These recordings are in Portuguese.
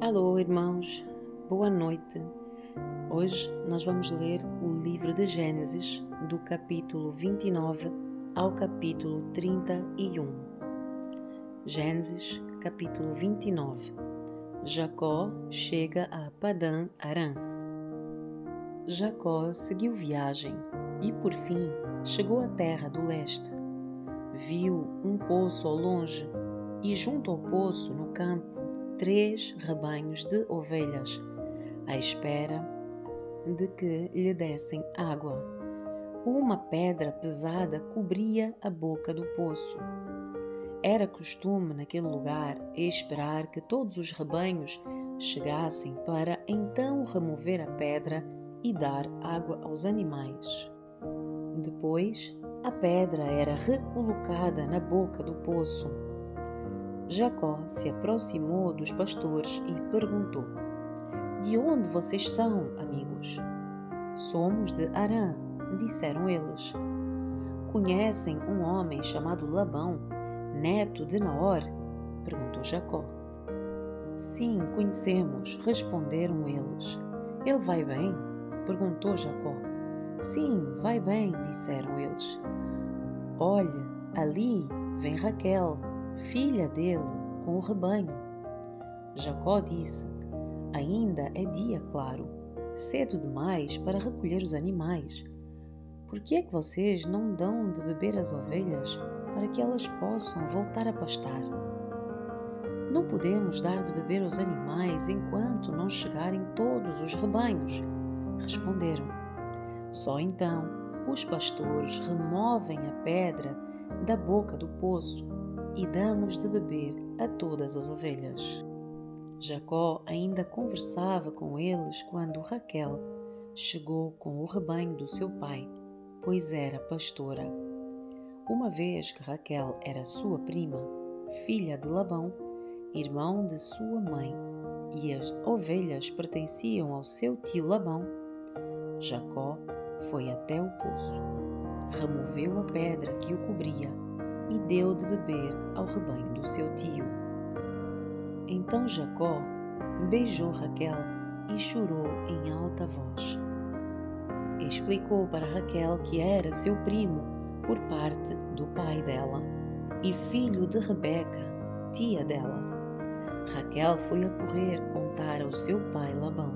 Alô, irmãos, boa noite. Hoje nós vamos ler o livro de Gênesis, do capítulo 29 ao capítulo 31. Gênesis, capítulo 29. Jacó chega a Padã Arã. Jacó seguiu viagem e, por fim, chegou à terra do leste. Viu um poço ao longe e, junto ao poço, no campo, 3 rebanhos de ovelhas, à espera de que lhe dessem água. Uma pedra pesada cobria a boca do poço. Era costume naquele lugar esperar que todos os rebanhos chegassem para então remover a pedra e dar água aos animais. Depois, a pedra era recolocada na boca do poço. Jacó se aproximou dos pastores e perguntou: "De onde vocês são, amigos?" "Somos de Harã", disseram eles. "Conhecem um homem chamado Labão, neto de Naor?" perguntou Jacó. "Sim, conhecemos", responderam eles. "Ele vai bem?" perguntou Jacó. "Sim, vai bem", disseram eles. "Olhe, ali vem Raquel, filha dele, com o rebanho." Jacó disse: "Ainda é dia claro, cedo demais para recolher os animais. Por que é que vocês não dão de beber às ovelhas para que elas possam voltar a pastar?" "Não podemos dar de beber aos animais enquanto não chegarem todos os rebanhos", responderam. Só então os pastores removem a pedra da boca do poço e damos de beber a todas as ovelhas. Jacó ainda conversava com eles quando Raquel chegou com o rebanho do seu pai, pois era pastora. Uma vez que Raquel era sua prima, filha de Labão, irmão de sua mãe, e as ovelhas pertenciam ao seu tio Labão, Jacó foi até o poço, removeu a pedra que o cobria e deu de beber ao rebanho do seu tio. Então Jacó beijou Raquel e chorou em alta voz. Explicou para Raquel que era seu primo por parte do pai dela e filho de Rebeca, tia dela. Raquel foi a correr contar ao seu pai Labão.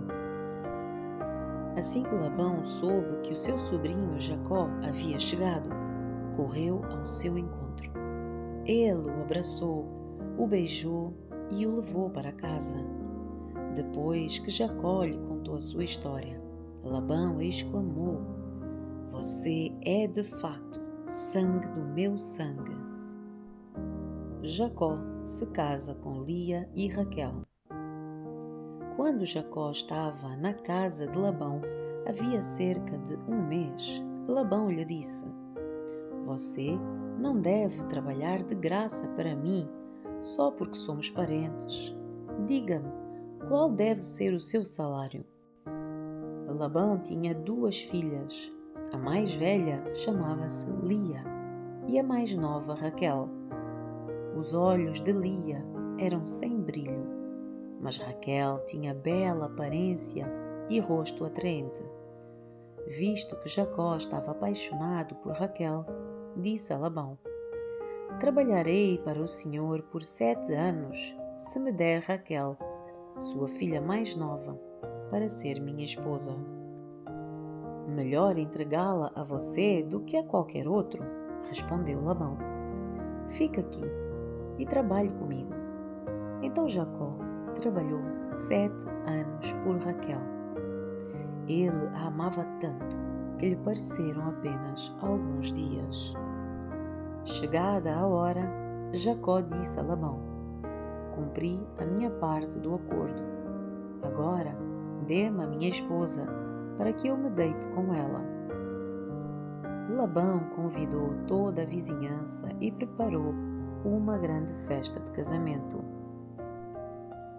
Assim que Labão soube que o seu sobrinho Jacó havia chegado, correu ao seu encontro. Ele o abraçou, o beijou e o levou para casa. Depois que Jacó lhe contou a sua história, Labão exclamou: "Você é de facto sangue do meu sangue." Jacó se casa com Lia e Raquel. Quando Jacó estava na casa de Labão, havia cerca de um mês, Labão lhe disse: "Você não deve trabalhar de graça para mim, só porque somos parentes. Diga-me, qual deve ser o seu salário?" Labão tinha 2 filhas. A mais velha chamava-se Lia e a mais nova Raquel. Os olhos de Lia eram sem brilho, mas Raquel tinha bela aparência e rosto atraente. Visto que Jacó estava apaixonado por Raquel, disse a Labão: "Trabalharei para o senhor por 7 anos, se me der Raquel, sua filha mais nova, para ser minha esposa." "Melhor entregá-la a você do que a qualquer outro", respondeu Labão. "Fica aqui e trabalhe comigo." Então Jacó trabalhou 7 anos por Raquel. Ele a amava tanto que lhe pareceram apenas alguns dias. Chegada a hora, Jacó disse a Labão: "Cumpri a minha parte do acordo. Agora dê-me a minha esposa para que eu me deite com ela." Labão convidou toda a vizinhança e preparou uma grande festa de casamento.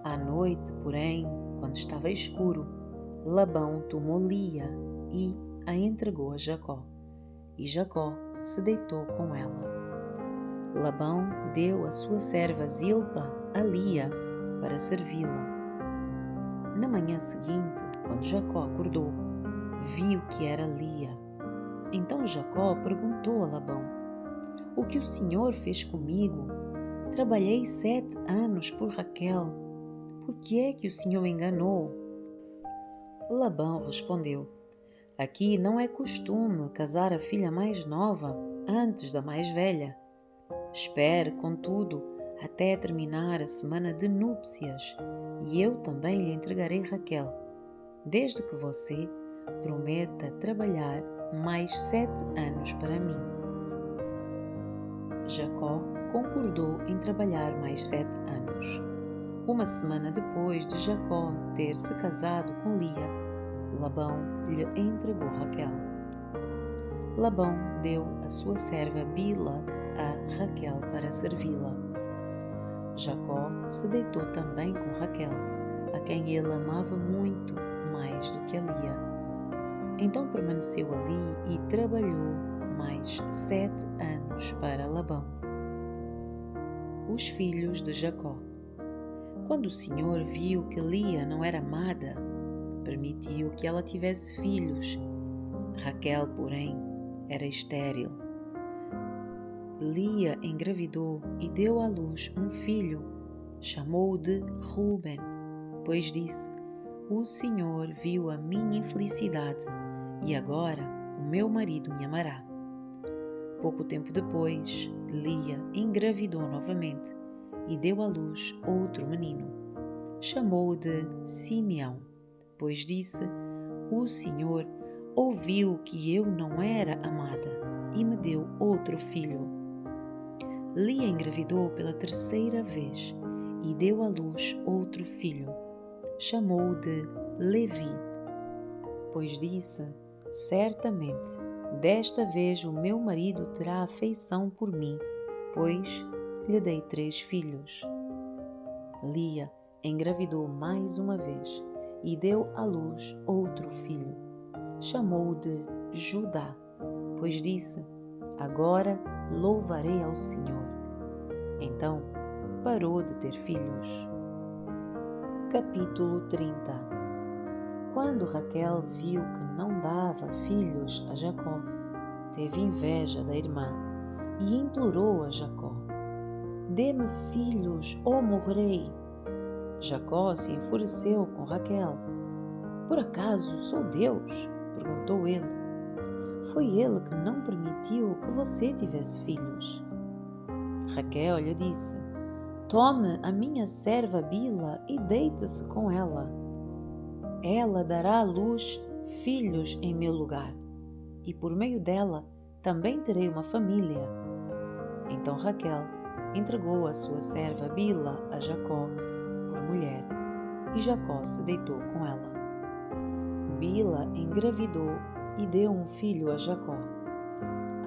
À noite, porém, quando estava escuro, Labão tomou Lia e a entregou a Jacó, e Jacó se deitou com ela. Labão deu a sua serva Zilpa a Lia para servi-la. Na manhã seguinte, quando Jacó acordou, viu que era Lia. Então Jacó perguntou a Labão: O que o Senhor fez comigo? Trabalhei 7 anos por Raquel. Por que é que o Senhor me enganou? Labão respondeu: Aqui não é costume casar a filha mais nova antes da mais velha. Espere, contudo, até terminar a semana de núpcias, e eu também lhe entregarei Raquel, desde que você prometa trabalhar mais 7 anos para mim. Jacó concordou em trabalhar mais 7 anos. Uma semana depois de Jacó ter se casado com Lia, Labão lhe entregou Raquel. Labão deu a sua serva Bila a Raquel para servi-la. Jacó se deitou também com Raquel, a quem ele amava muito mais do que a Lia. Então permaneceu ali e trabalhou mais 7 anos para Labão. Os filhos de Jacó. Quando o Senhor viu que Lia não era amada, permitiu que ela tivesse filhos. Raquel, porém, era estéril. Lia engravidou e deu à luz um filho. Chamou-o de Ruben, pois disse: O Senhor viu a minha infelicidade e agora o meu marido me amará. Pouco tempo depois, Lia engravidou novamente e deu à luz outro menino. Chamou-o de Simeão, pois disse: O Senhor ouviu que eu não era amada e me deu outro filho. Lia engravidou pela 3ª vez e deu à luz outro filho. Chamou-o de Levi, pois disse: Certamente, desta vez o meu marido terá afeição por mim, pois lhe dei 3 filhos. Lia engravidou mais uma vez e deu à luz outro filho. Chamou-o de Judá, pois disse: Agora louvarei ao Senhor. Então parou de ter filhos. Capítulo 30. Quando Raquel viu que não dava filhos a Jacó, teve inveja da irmã e implorou a Jacó: Dê-me filhos ou morrerei. Jacó se enfureceu com Raquel. Por acaso sou Deus? Perguntou ele. Foi ele que não permitiu que você tivesse filhos. Raquel lhe disse: Tome a minha serva Bila e deite-se com ela. Ela dará à luz filhos em meu lugar, e por meio dela também terei uma família. Então Raquel entregou a sua serva Bila a Jacó por mulher, e Jacó se deitou com ela. Bila engravidou e deu um filho a Jacó.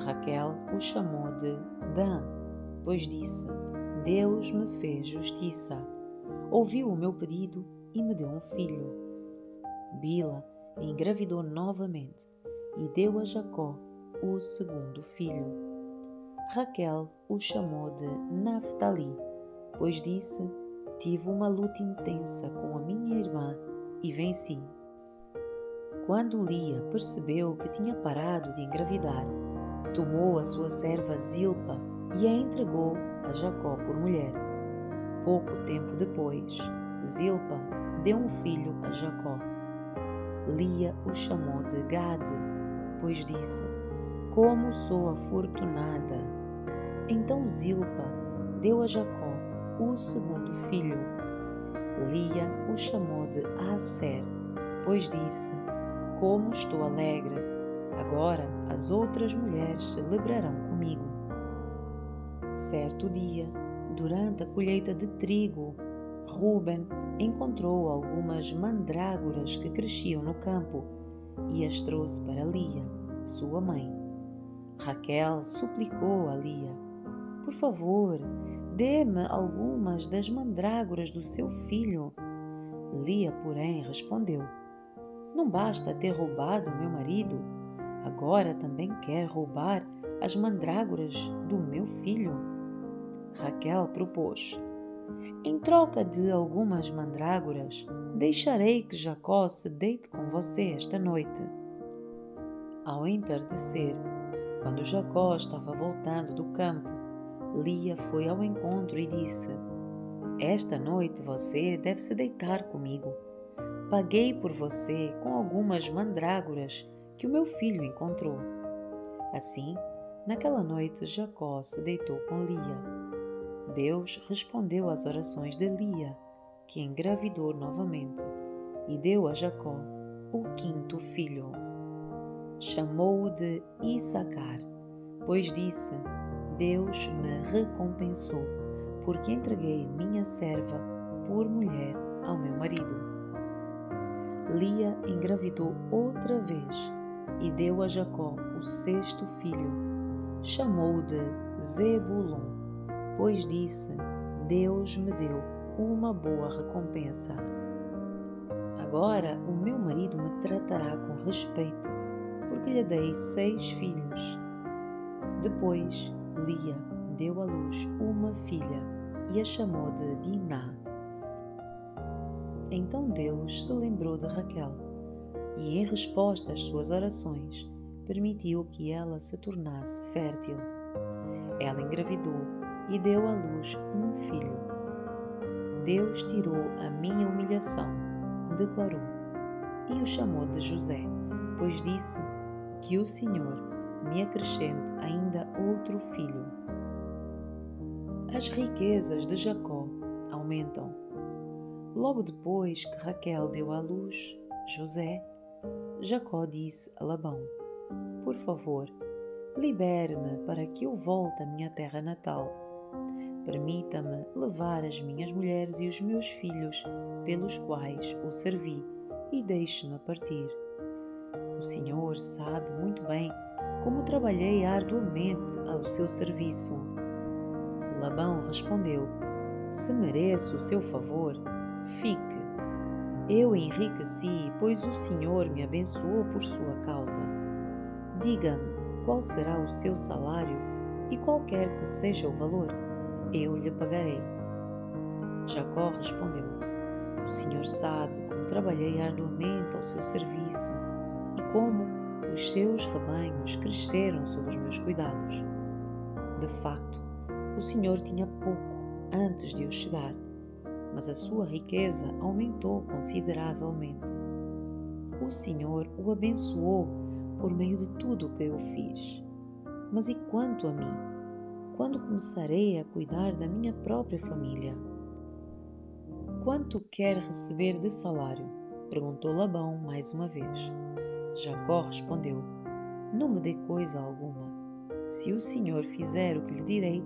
Raquel o chamou de Dan, pois disse: Deus me fez justiça, ouviu o meu pedido e me deu um filho. Bila engravidou novamente e deu a Jacó o 2º filho. Raquel o chamou de Naftali, pois disse: Tive uma luta intensa com a minha irmã e venci. Quando Lia percebeu que tinha parado de engravidar, tomou a sua serva Zilpa e a entregou a Jacó por mulher. Pouco tempo depois, Zilpa deu um filho a Jacó. Lia o chamou de Gade, pois disse: Como sou afortunada! Então Zilpa deu a Jacó o 2º filho. Lia o chamou de Aser, pois disse: Como estou alegre! Agora as outras mulheres celebrarão comigo. Certo dia, durante a colheita de trigo, Ruben encontrou algumas mandrágoras que cresciam no campo e as trouxe para Lia, sua mãe. Raquel suplicou a Lia: Por favor, dê-me algumas das mandrágoras do seu filho. Lia, porém, respondeu: Não basta ter roubado meu marido, agora também quer roubar as mandrágoras do meu filho? Raquel propôs: Em troca de algumas mandrágoras, deixarei que Jacó se deite com você esta noite. Ao entardecer, quando Jacó estava voltando do campo, Lia foi ao encontro e disse: Esta noite você deve se deitar comigo. Paguei por você com algumas mandrágoras que o meu filho encontrou. Assim, naquela noite Jacó se deitou com Lia. Deus respondeu às orações de Lia, que engravidou novamente, e deu a Jacó o quinto filho. Chamou-o de Issacar, pois disse: Deus me recompensou, porque entreguei minha serva por mulher ao meu marido. Lia engravidou outra vez e deu a Jacó o sexto filho. Chamou-o de Zebulon, pois disse: Deus me deu uma boa recompensa. Agora o meu marido me tratará com respeito, porque lhe dei 6 filhos. Depois, Lia deu à luz uma filha e a chamou de Diná. Então Deus se lembrou de Raquel e, em resposta às suas orações, permitiu que ela se tornasse fértil. Ela engravidou e deu à luz um filho. Deus tirou a minha humilhação, declarou, e o chamou de José, pois disse: que o Senhor me acrescente ainda outro filho. As riquezas de Jacó aumentam. Logo depois que Raquel deu à luz José, Jacó disse a Labão: Por favor, libere-me para que eu volte à minha terra natal. Permita-me levar as minhas mulheres e os meus filhos pelos quais o servi e deixe-me partir. O Senhor sabe muito bem como trabalhei arduamente ao seu serviço. Labão respondeu: Se mereço o seu favor, fique. Eu enriqueci, pois o Senhor me abençoou por sua causa. Diga-me qual será o seu salário e qualquer que seja o valor, eu lhe pagarei. Jacó respondeu: O Senhor sabe como trabalhei arduamente ao seu serviço e como os seus rebanhos cresceram sob os meus cuidados. De facto, o Senhor tinha pouco antes de eu chegar, mas a sua riqueza aumentou consideravelmente. O Senhor o abençoou por meio de tudo o que eu fiz. Mas e quanto a mim? Quando começarei a cuidar da minha própria família? Quanto quer receber de salário? Perguntou Labão mais uma vez. Jacó respondeu: Não me dê coisa alguma. Se o Senhor fizer o que lhe direi,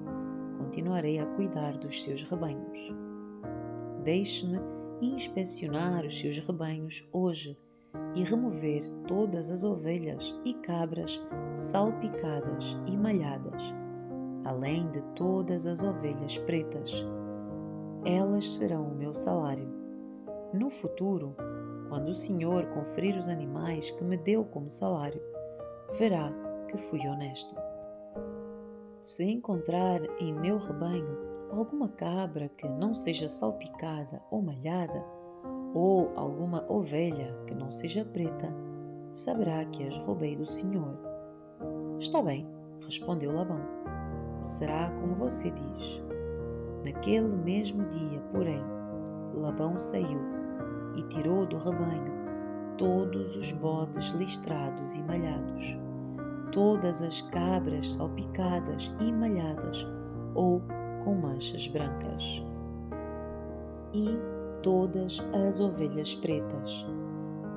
continuarei a cuidar dos seus rebanhos. Deixe-me inspecionar os seus rebanhos hoje e remover todas as ovelhas e cabras salpicadas e malhadas, além de todas as ovelhas pretas. Elas serão o meu salário. No futuro, quando o Senhor conferir os animais que me deu como salário, verá que fui honesto. Se encontrar em meu rebanho alguma cabra que não seja salpicada ou malhada, ou alguma ovelha que não seja preta, saberá que as roubei do Senhor. Está bem, respondeu Labão. Será como você diz. Naquele mesmo dia, porém, Labão saiu e tirou do rebanho todos os bodes listrados e malhados, todas as cabras salpicadas e malhadas ou com manchas brancas, e todas as ovelhas pretas.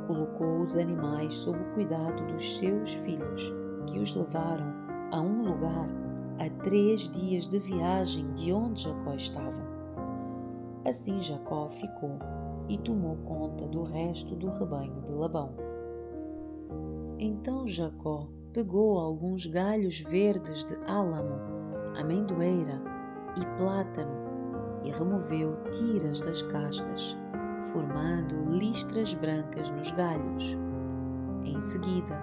Colocou os animais sob o cuidado dos seus filhos, que os levaram a um lugar a 3 dias de viagem de onde Jacó estava. Assim Jacó ficou e tomou conta do resto do rebanho de Labão. Então Jacó pegou alguns galhos verdes de álamo, amendoeira e plátano e removeu tiras das cascas, formando listras brancas nos galhos. Em seguida,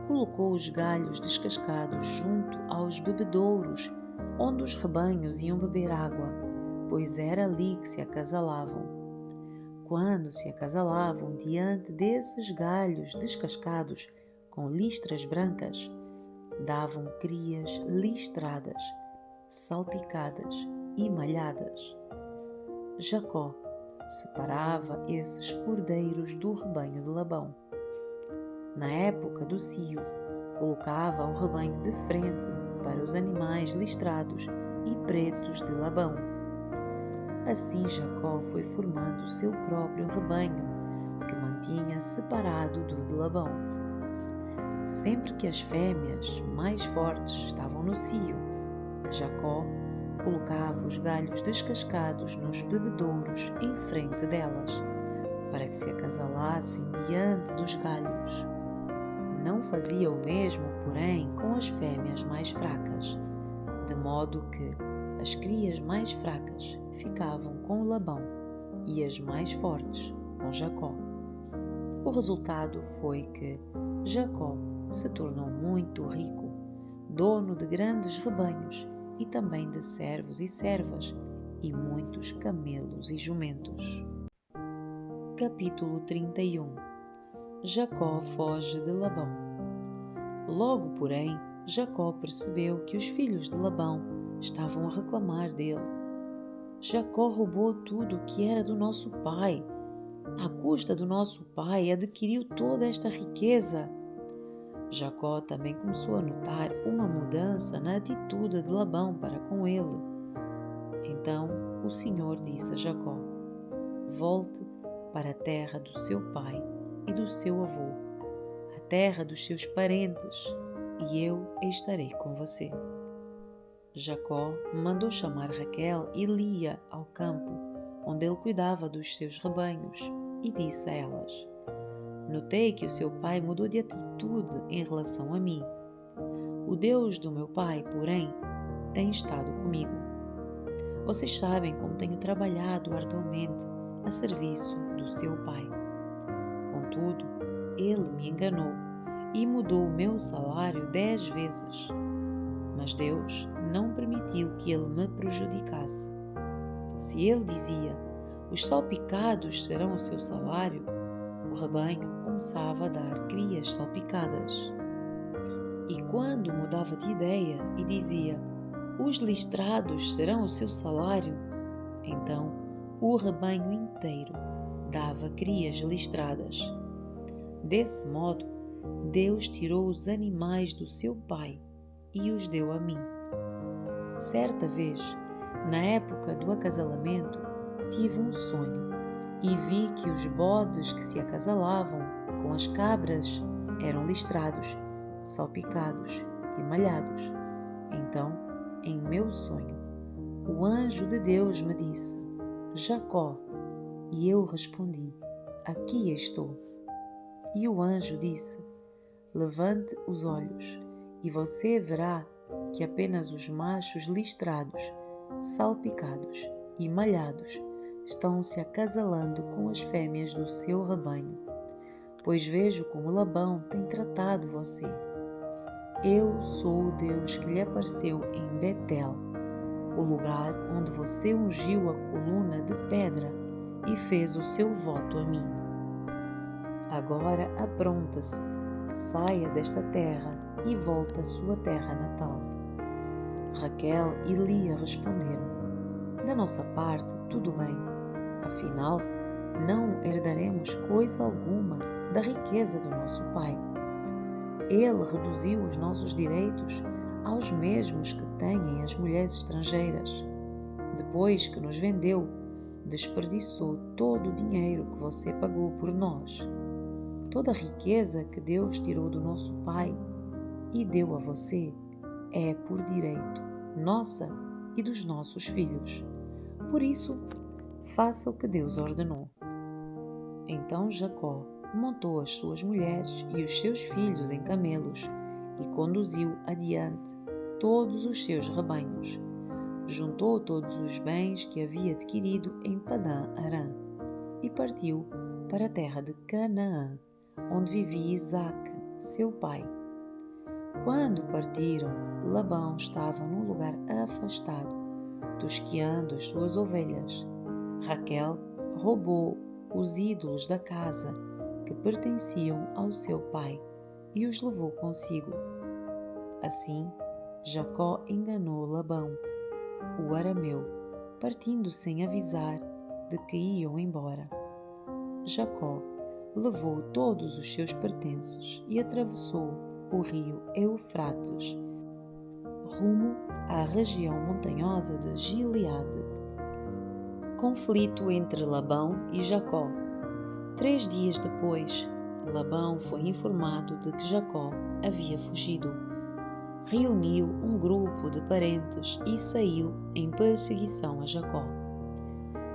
colocou os galhos descascados junto aos bebedouros onde os rebanhos iam beber água, pois era ali que se acasalavam. Quando se acasalavam diante desses galhos descascados com listras brancas, davam crias listradas, salpicadas e malhadas. Jacó separava esses cordeiros do rebanho de Labão. Na época do cio, colocava o rebanho de frente para os animais listrados e pretos de Labão. Assim Jacó foi formando o seu próprio rebanho, que mantinha separado do de Labão. Sempre que as fêmeas mais fortes estavam no cio, Jacó colocava os galhos descascados nos bebedouros em frente delas, para que se acasalassem diante dos galhos. Não fazia o mesmo, porém, com as fêmeas mais fracas, de modo que as crias mais fracas ficavam com Labão e as mais fortes com Jacó. O resultado foi que Jacó se tornou muito rico, dono de grandes rebanhos e também de servos e servas e muitos camelos e jumentos. Capítulo 31. Jacó foge de Labão. Logo, porém, Jacó percebeu que os filhos de Labão estavam a reclamar dele. Jacó roubou tudo o que era do nosso pai. À custa do nosso pai, adquiriu toda esta riqueza. Jacó também começou a notar uma mudança na atitude de Labão para com ele. Então o Senhor disse a Jacó: volte para a terra do seu pai e do seu avô, a terra dos seus parentes, e eu estarei com você. Jacó mandou chamar Raquel e Lia ao campo, onde ele cuidava dos seus rebanhos, e disse a elas: notei que o seu pai mudou de atitude em relação a mim. O Deus do meu pai, porém, tem estado comigo. Vocês sabem como tenho trabalhado arduamente a serviço do seu pai. Contudo, ele me enganou e mudou o meu salário 10 vezes. Mas Deus não permitiu que ele me prejudicasse. Se ele dizia: os salpicados serão o seu salário, o rebanho começava a dar crias salpicadas. E quando mudava de ideia e dizia: os listrados serão o seu salário, então o rebanho inteiro dava crias listradas. Desse modo, Deus tirou os animais do seu pai e os deu a mim. Certa vez, na época do acasalamento, tive um sonho e vi que os bodes que se acasalavam com as cabras eram listrados, salpicados e malhados. Então, em meu sonho, o anjo de Deus me disse: Jacó. E eu respondi: aqui estou. E o anjo disse: levante os olhos e você verá que apenas os machos listrados, salpicados e malhados estão se acasalando com as fêmeas do seu rebanho, pois vejo como Labão tem tratado você. Eu sou o Deus que lhe apareceu em Betel, o lugar onde você ungiu a coluna de pedra e fez o seu voto a mim. Agora apronta-se, saia desta terra e volte à sua terra natal. Raquel e Lia responderam: da nossa parte, tudo bem. Afinal, não herdaremos coisa alguma da riqueza do nosso pai. Ele reduziu os nossos direitos aos mesmos que têm as mulheres estrangeiras. Depois que nos vendeu, desperdiçou todo o dinheiro que você pagou por nós. Toda a riqueza que Deus tirou do nosso pai e deu a você é por direito nossa e dos nossos filhos. Por isso, faça o que Deus ordenou. Então Jacó montou as suas mulheres e os seus filhos em camelos e conduziu adiante todos os seus rebanhos. Juntou todos os bens que havia adquirido em Padã-Arã e partiu para a terra de Canaã, onde vivia Isaque, seu pai. Quando partiram, Labão estava num lugar afastado, tosqueando as suas ovelhas. Raquel roubou os ídolos da casa que pertenciam ao seu pai e os levou consigo. Assim, Jacó enganou Labão, o arameu, partindo sem avisar de que iam embora. Jacó levou todos os seus pertences e atravessou o rio Eufrates, rumo à região montanhosa de Gileade. Conflito entre Labão e Jacó. 3 dias depois, Labão foi informado de que Jacó havia fugido. Reuniu um grupo de parentes e saiu em perseguição a Jacó.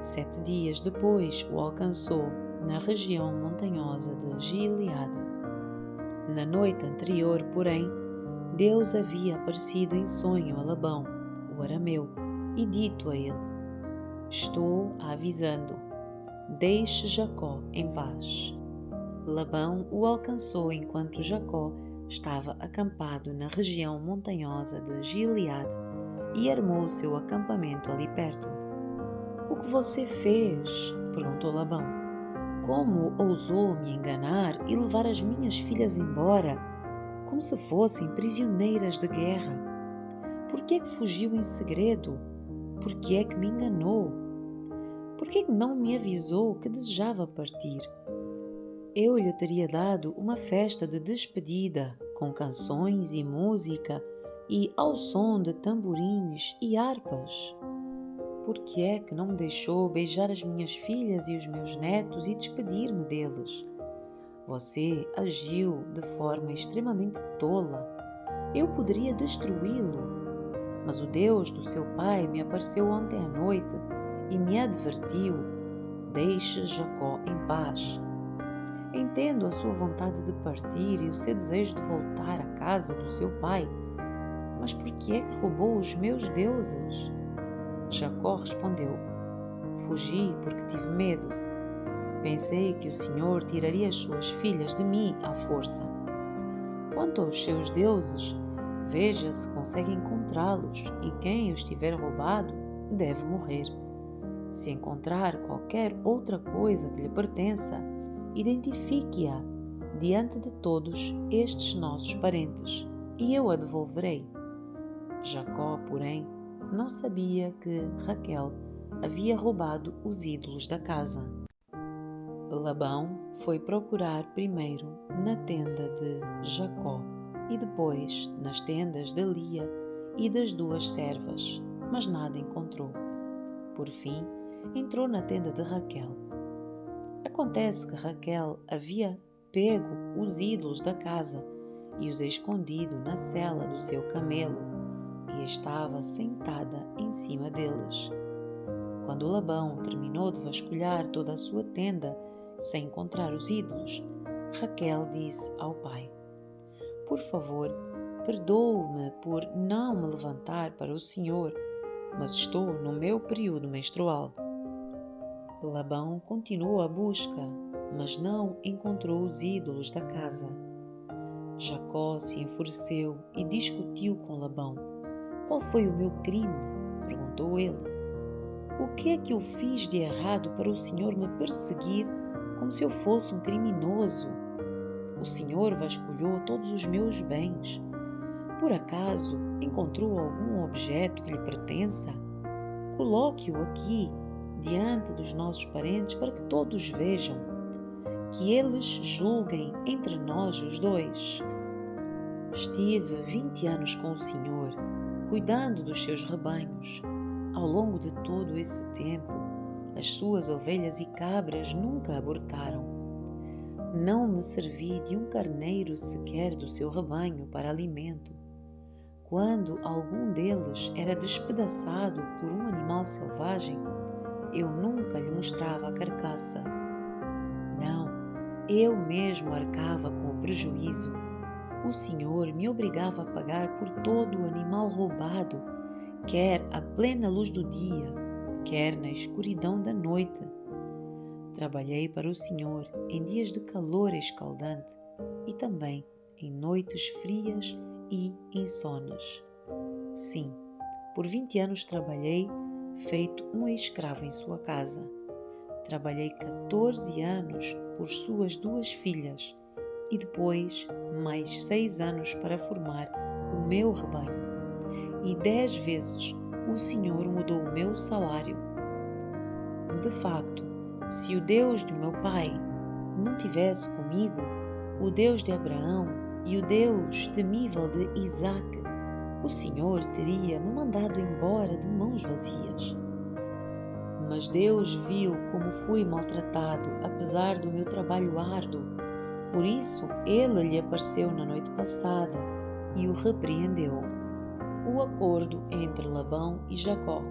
7 dias depois o alcançou na região montanhosa de Gileade. Na noite anterior, porém, Deus havia aparecido em sonho a Labão, o arameu, e dito a ele: Estou avisando, deixe Jacó em paz. Labão o alcançou enquanto Jacó estava acampado na região montanhosa de Gileade e armou seu acampamento ali perto. O que você fez? Perguntou Labão. Como ousou me enganar e levar as minhas filhas embora, como se fossem prisioneiras de guerra? Por que é que fugiu em segredo? Por que é que me enganou? Por que é que não me avisou que desejava partir? Eu lhe teria dado uma festa de despedida, com canções e música e ao som de tamborins e harpas. Por que é que não me deixou beijar as minhas filhas e os meus netos e despedir-me deles? Você agiu de forma extremamente tola. Eu poderia destruí-lo, mas o Deus do seu pai me apareceu ontem à noite e me advertiu: deixe Jacó em paz. Entendo a sua vontade de partir e o seu desejo de voltar à casa do seu pai, mas por que é que roubou os meus deuses? Jacó respondeu: fugi porque tive medo. Pensei que o Senhor tiraria as suas filhas de mim à força. Quanto aos seus deuses, veja se consegue encontrá-los, e quem os tiver roubado deve morrer. Se encontrar qualquer outra coisa que lhe pertença, identifique-a diante de todos estes nossos parentes, e eu a devolverei. Jacó, porém, não sabia que Raquel havia roubado os ídolos da casa. Labão foi procurar primeiro na tenda de Jacó e depois nas tendas de Lia e das 2 servas, mas nada encontrou. Por fim, entrou na tenda de Raquel. Acontece que Raquel havia pego os ídolos da casa e os escondido na sela do seu camelo e estava sentada em cima deles. Quando Labão terminou de vasculhar toda a sua tenda sem encontrar os ídolos, Raquel disse ao pai: Por favor, perdoe-me por não me levantar para o Senhor, mas estou no meu período menstrual. Labão continuou a busca, mas não encontrou os ídolos da casa. Jacó se enfureceu e discutiu com Labão. Qual foi o meu crime? Perguntou ele. O que é que eu fiz de errado para o Senhor me perseguir como se eu fosse um criminoso? O Senhor vasculhou todos os meus bens. Por acaso encontrou algum objeto que lhe pertença? Coloque-o aqui, diante dos nossos parentes, para que todos vejam, que eles julguem entre nós os 2. Estive 20 anos com o Senhor, cuidando dos seus rebanhos. Ao longo de todo esse tempo, as suas ovelhas e cabras nunca abortaram. Não me servi de um carneiro sequer do seu rebanho para alimento. Quando algum deles era despedaçado por um animal selvagem, eu nunca lhe mostrava a carcaça. Não, eu mesmo arcava com o prejuízo. O Senhor me obrigava a pagar por todo o animal roubado, quer à plena luz do dia, quer na escuridão da noite. Trabalhei para o Senhor em dias de calor escaldante e também em noites frias e insones. Sim, por 20 anos trabalhei feito um escravo em sua casa. Trabalhei 14 anos por suas 2 filhas e depois mais 6 anos para formar o meu rebanho. E 10 vezes o Senhor mudou o meu salário. De facto, se o Deus de meu pai não tivesse comigo, o Deus de Abraão e o Deus temível de Isaque, o Senhor teria me mandado embora de mãos vazias. Mas Deus viu como fui maltratado, apesar do meu trabalho árduo. Por isso, ele lhe apareceu na noite passada e o repreendeu. O acordo entre Labão e Jacó.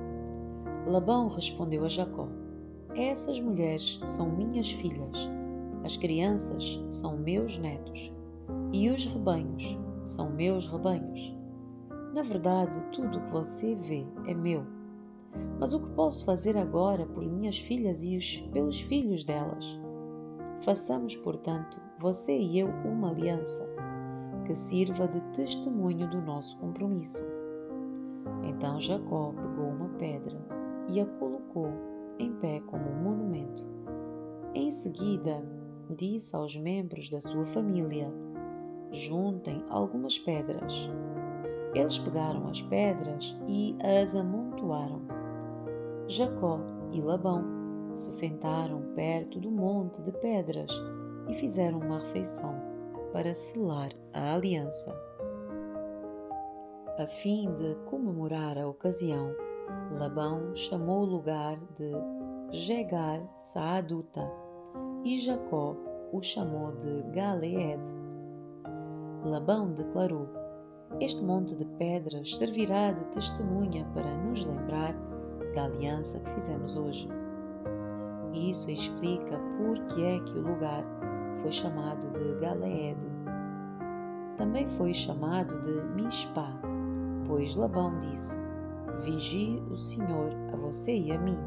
Labão respondeu a Jacó: essas mulheres são minhas filhas, as crianças são meus netos, e os rebanhos são meus rebanhos. Na verdade, tudo o que você vê é meu. Mas o que posso fazer agora por minhas filhas e pelos filhos delas? Façamos, portanto, você e eu uma aliança, que sirva de testemunho do nosso compromisso. Então Jacó pegou uma pedra e a colocou em pé como um monumento. Em seguida, disse aos membros da sua família: juntem algumas pedras. Eles pegaram as pedras e as amontoaram. Jacó e Labão se sentaram perto do monte de pedras e fizeram uma refeição para selar a aliança. A fim de comemorar a ocasião, Labão chamou o lugar de Jegar Saaduta e Jacó o chamou de Galeed. Labão declarou: este monte de pedras servirá de testemunha para nos lembrar da aliança que fizemos hoje. E isso explica por que é que o lugar foi chamado de Galeed. Também foi chamado de Mispá, pois Labão disse: vigie o Senhor a você e a mim,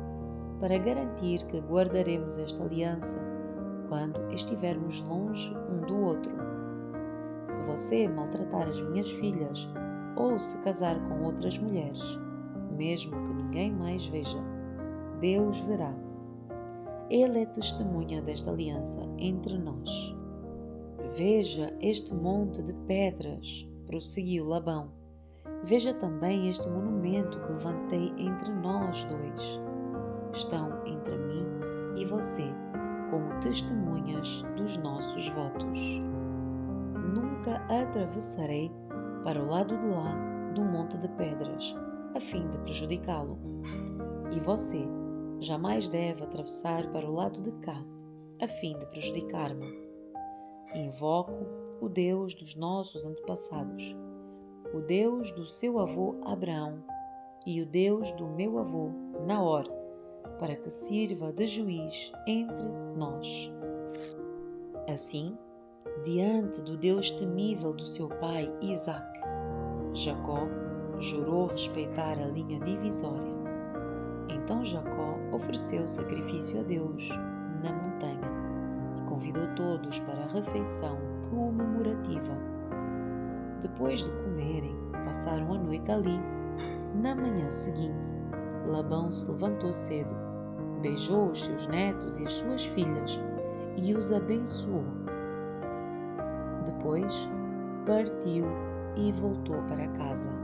para garantir que guardaremos esta aliança quando estivermos longe um do outro. Se você maltratar as minhas filhas ou se casar com outras mulheres, mesmo que ninguém mais veja, Deus verá. Ele é testemunha desta aliança entre nós. Veja este monte de pedras, prosseguiu Labão. Veja também este monumento que levantei entre nós dois. Estão entre mim e você como testemunhas dos nossos votos. Nunca atravessarei para o lado de lá do monte de pedras, a fim de prejudicá-lo. E você jamais deve atravessar para o lado de cá, a fim de prejudicar-me. Invoco o Deus dos nossos antepassados, o Deus do seu avô Abraão e o Deus do meu avô Naor, para que sirva de juiz entre nós. Assim, diante do Deus temível do seu pai Isaque, Jacó jurou respeitar a linha divisória. Então Jacó ofereceu sacrifício a Deus na montanha e convidou todos para a refeição comemorativa. Depois de comerem, passaram a noite ali. Na manhã seguinte, Labão se levantou cedo, beijou os seus netos e as suas filhas e os abençoou. Depois, partiu e voltou para casa.